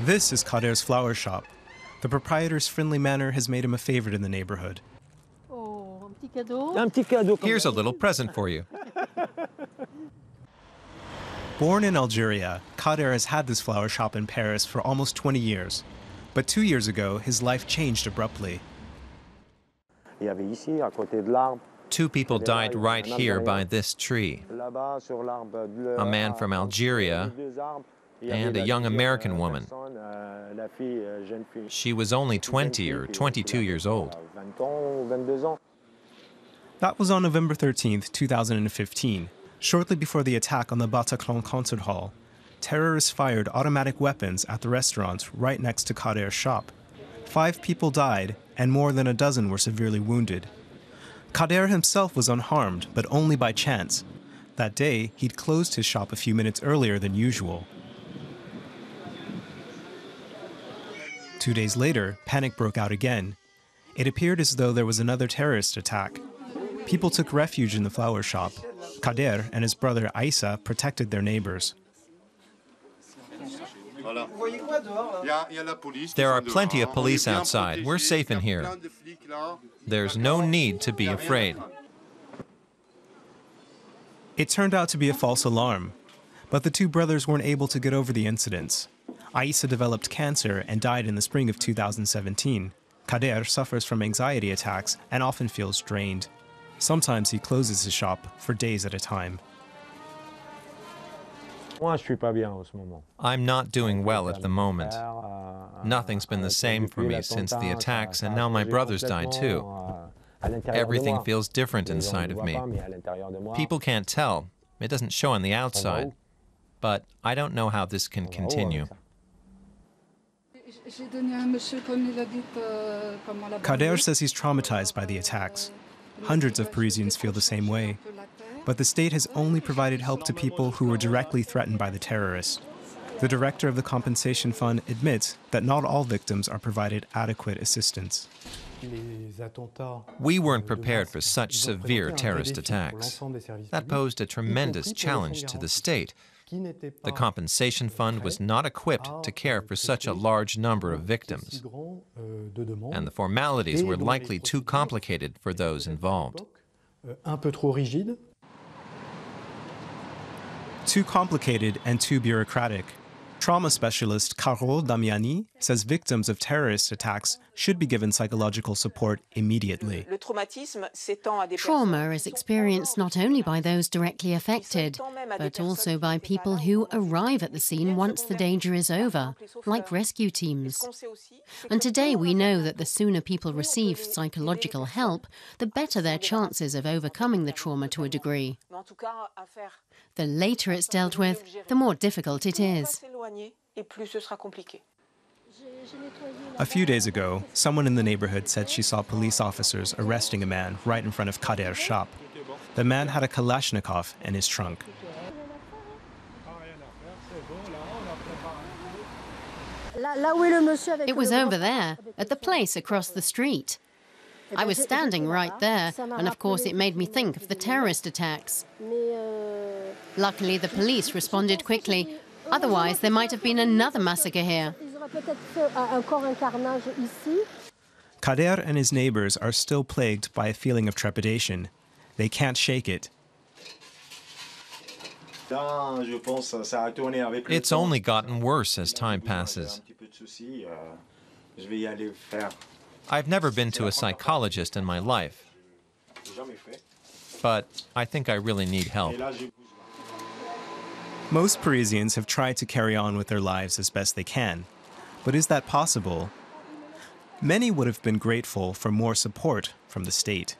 This is Kader's flower shop. The proprietor's friendly manner has made him a favorite in the neighborhood. Here's a little present for you. Born in Algeria, Kader has had this flower shop in Paris for almost 20 years. But 2 years ago, his life changed abruptly. 2 people died right here by this tree. A man from Algeria and a young American woman. She was only 20 or 22 years old. That was on November 13th, 2015, shortly before the attack on the Bataclan concert hall. Terrorists fired automatic weapons at the restaurant right next to Kader's shop. 5 people died, and more than a dozen were severely wounded. Kader himself was unharmed, but only by chance. That day, he'd closed his shop a few minutes earlier than usual. 2 days later, panic broke out again. It appeared as though there was another terrorist attack. People took refuge in the flower shop. Kader and his brother Aissa protected their neighbors. There are plenty of police outside. We're safe in here. There's no need to be afraid. It turned out to be a false alarm, but the 2 brothers weren't able to get over the incidents. Aissa developed cancer and died in the spring of 2017. Kader suffers from anxiety attacks and often feels drained. Sometimes he closes his shop for days at a time. I'm not doing well at the moment. Nothing's been the same for me since the attacks, and now my brothers died too. Everything feels different inside of me. People can't tell. It doesn't show on the outside. But I don't know how this can continue. Kader says he's traumatized by the attacks. Hundreds of Parisians feel the same way. But the state has only provided help to people who were directly threatened by the terrorists. The director of the compensation fund admits that not all victims are provided adequate assistance. We weren't prepared for such severe terrorist attacks. That posed a tremendous challenge to the state. The compensation fund was not equipped to care for such a large number of victims. And the formalities were likely too complicated for those involved. Too complicated and too bureaucratic. Trauma specialist Carole Damiani says victims of terrorist attacks should be given psychological support immediately. Trauma is experienced not only by those directly affected, but also by people who arrive at the scene once the danger is over, like rescue teams. And today we know that the sooner people receive psychological help, the better their chances of overcoming the trauma to a degree. The later it's dealt with, the more difficult it is. A few days ago, someone in the neighborhood said she saw police officers arresting a man right in front of Kader's shop. The man had a Kalashnikov in his trunk. It was over there, at the place across the street. I was standing right there, and of course it made me think of the terrorist attacks. Luckily, the police responded quickly. Otherwise, there might have been another massacre here. Kader and his neighbors are still plagued by a feeling of trepidation. They can't shake it. It's only gotten worse as time passes. I've never been to a psychologist in my life, but I think I really need help. Most Parisians have tried to carry on with their lives as best they can. But is that possible? Many would have been grateful for more support from the state.